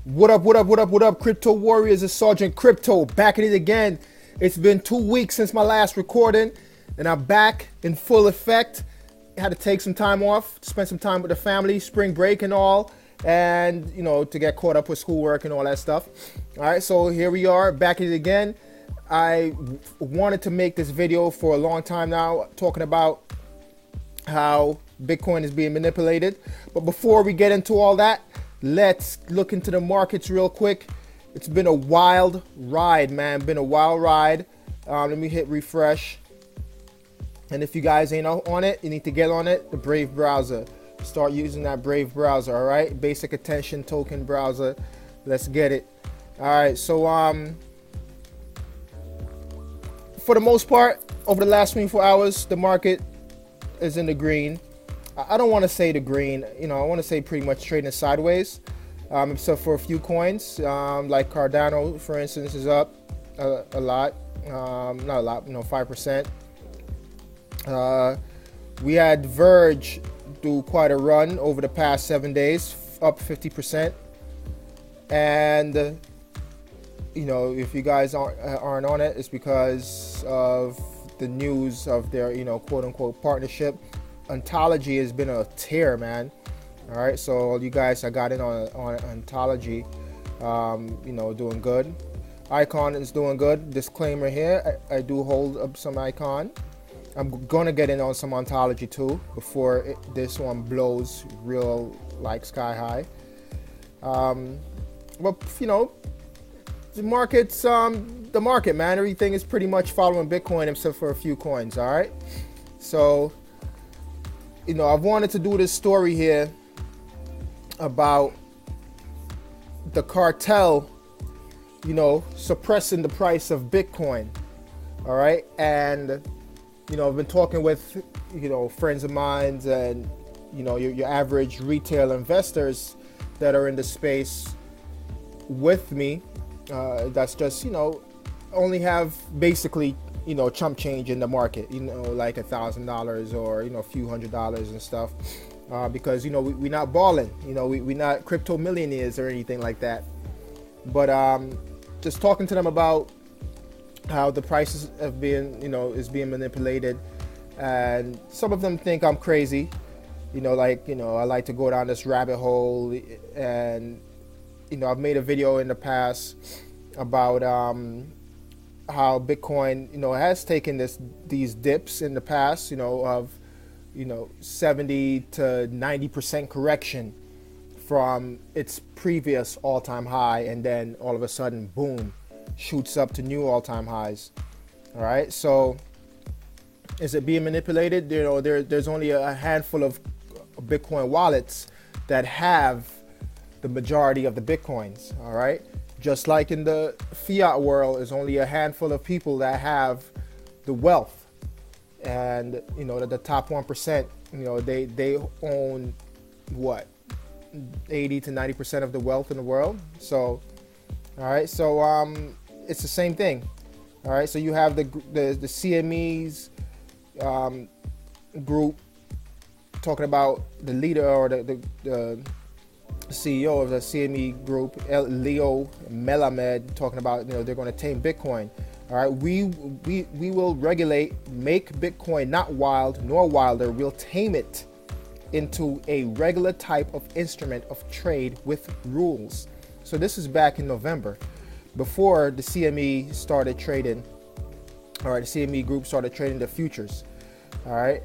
What up, what up, what up, what up, Crypto Warriors? It's Sergeant Crypto back at it again. It's been 2 weeks since my last recording, and I'm back in full effect. I had to take some time off, spend some time with the family, spring break and all, and, you know, to get caught up with schoolwork and all that stuff. All right, so here we are, back at it again. I wanted to make this video for a long time now, talking about how Bitcoin is being manipulated. But before we get into all that, let's look into the markets real quick. It's been a wild ride, man. Been a wild ride. Let me hit refresh. And if you guys ain't on it, you need to get on it. The Brave browser. Start using that Brave browser, all right? Basic attention token browser. Let's get it. All right, so for the most part, over the last 24 hours, the market is in the green. I don't want to say the green, you know, I want to say pretty much trading sideways, except for a few coins, like Cardano, for instance, is up a lot, not a lot, you know, 5%. We had Verge do quite a run over the past 7 days, up 50%. And, you know, if you guys aren't on it, it's because of the news of their, you know, quote unquote partnership. Ontology has been a tear, man. All right, so you guys, I got in on Ontology, you know, doing good. Icon is doing good. Disclaimer here, I do hold up some Icon. I'm gonna get in on some Ontology too before this one blows real like sky high. But you know, the market's the market, man. Everything is pretty much following Bitcoin except for a few coins. All right, so. You know, I've wanted to do this story here about the cartel, you know, suppressing the price of Bitcoin. All right. And, you know, I've been talking with, you know, friends of mine and, you know, your average retail investors that are in the space with me. That's just, you know, only have basically, you know, chump change in the market, you know, like $1,000 or, you know, a few $100s and stuff, because, you know, we're not balling, you know, we're not crypto millionaires or anything like that. But just talking to them about how the prices have been, you know, is being manipulated, and some of them think I'm crazy, you know, like, you know, I like to go down this rabbit hole, and, you know, I've made a video in the past about how Bitcoin, you know, has taken these dips in the past, you know, of, you know, 70 to 90% correction from its previous all-time high, and then all of a sudden, boom, shoots up to new all-time highs. All right, so is it being manipulated? You know, there's only a handful of Bitcoin wallets that have the majority of the Bitcoins. All right. Just like in the fiat world, there's only a handful of people that have the wealth, and you know the top 1%. You know they own what 80 to 90% of the wealth in the world. So, all right, so it's the same thing. All right, so you have the CME's group talking about the leader or the CEO of the CME group, Leo Melamed, talking about, you know, they're going to tame Bitcoin. All right, we will regulate, make Bitcoin not wild nor wilder. We'll tame it into a regular type of instrument of trade with rules. So this is back in November, before the CME started trading. All right, the CME group started trading the futures. All right,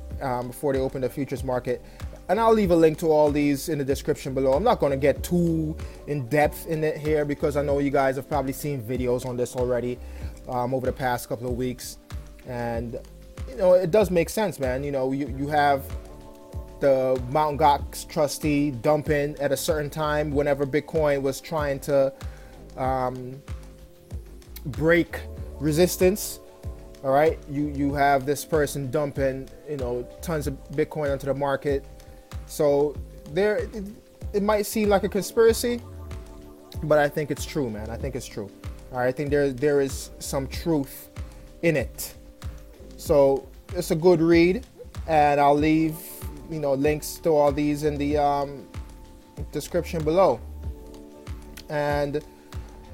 before they opened the futures market. And I'll leave a link to all these in the description below. I'm not going to get too in depth in it here because I know you guys have probably seen videos on this already over the past couple of weeks. And, you know, it does make sense, man. You know, you have the Mt. Gox trustee dumping at a certain time whenever Bitcoin was trying to break resistance. All right, you have this person dumping, you know, tons of Bitcoin onto the market. So it might seem like a conspiracy, but I think it's true, man. I think it's true. All right, I think there is some truth in it. So it's a good read, and I'll leave, you know, links to all these in the description below. and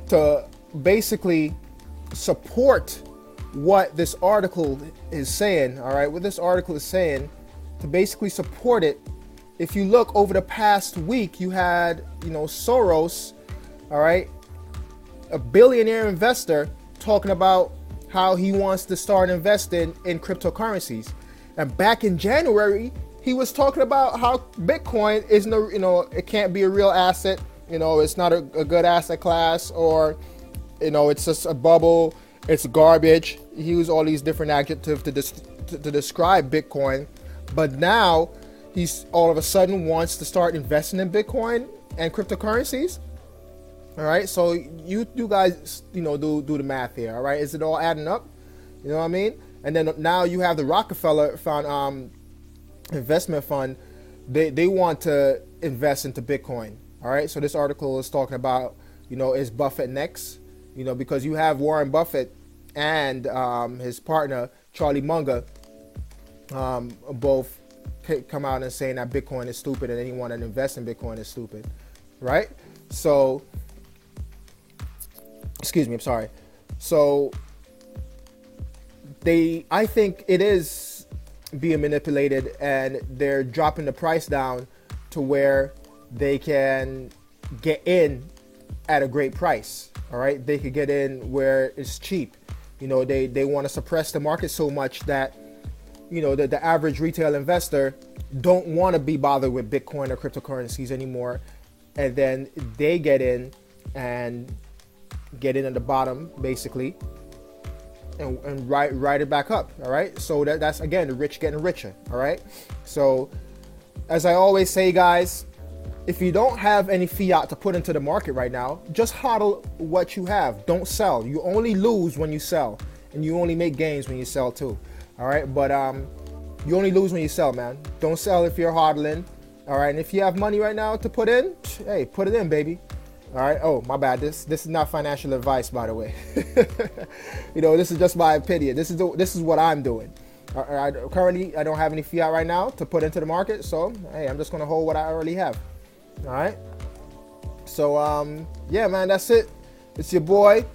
to basically support what this article is saying. All right, what this article is saying, to basically support it, if you look over the past week, you had, Soros, all right, a billionaire investor, talking about how he wants to start investing in cryptocurrencies. And back in January, he was talking about how Bitcoin isn't it can't be a real asset. It's not a good asset class, or, it's just a bubble. It's garbage. He used all these different adjectives to describe Bitcoin. But now he's all of a sudden wants to start investing in Bitcoin and cryptocurrencies. All right, so you guys, do the math here. All right, is it all adding up? You know what I mean? And then now you have the Rockefeller Fund, investment fund. They want to invest into Bitcoin. All right, so this article is talking about, is Buffett next? Because you have Warren Buffett and his partner Charlie Munger, both come out and saying that Bitcoin is stupid and anyone that invests in Bitcoin is stupid, right? So, excuse me, I'm sorry. So I think it is being manipulated, and they're dropping the price down to where they can get in at a great price. All right, they could get in where it's cheap. They want to suppress the market so much that the average retail investor don't want to be bothered with Bitcoin or cryptocurrencies anymore, and then they get in at the bottom basically, and ride it back up. All right, so that's again the rich getting richer. All right, so as I always say, guys, if you don't have any fiat to put into the market right now, just hodl what you have. Don't sell. You only lose when you sell, and you only make gains when you sell too. All right, but you only lose when you sell, man. Don't sell if you're hodling. All right, and if you have money right now to put in, hey, put it in, baby. All right. Oh, my bad. This is not financial advice, by the way. This is just my opinion. This is what I'm doing. Currently, I don't have any fiat right now to put into the market, so hey, I'm just gonna hold what I already have. All right. So yeah, man, that's it. It's your boy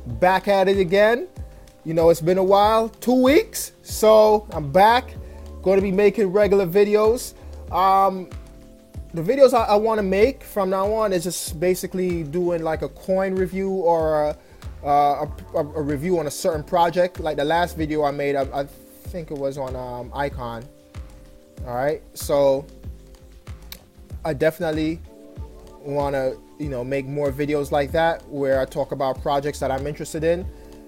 back at it again. It's been a while, 2 weeks, so I'm back. Going to be making regular videos. The videos I want to make from now on is just basically doing like a coin review, or a review on a certain project. Like the last video I made, I think it was on Icon. All right, so I definitely want to make more videos like that, where I talk about projects that I'm interested in,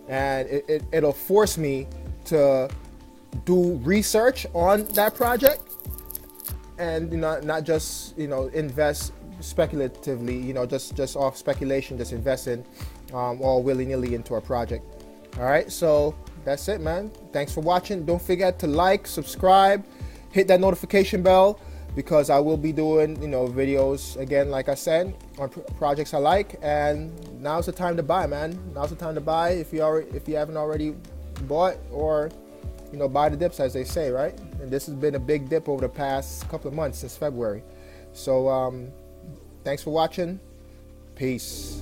and it'll force me to do research on that project, and not just invest speculatively, just off speculation, just investing all willy-nilly into a project. All right, so that's it, man. Thanks for watching. Don't forget to like, subscribe, hit that notification bell, because I will be doing videos again, like I said, on projects I like. And now's the time to buy, man. Now's the time to buy if you haven't already bought, or buy the dips, as they say, right? And this has been a big dip over the past couple of months, since February. So thanks for watching. Peace.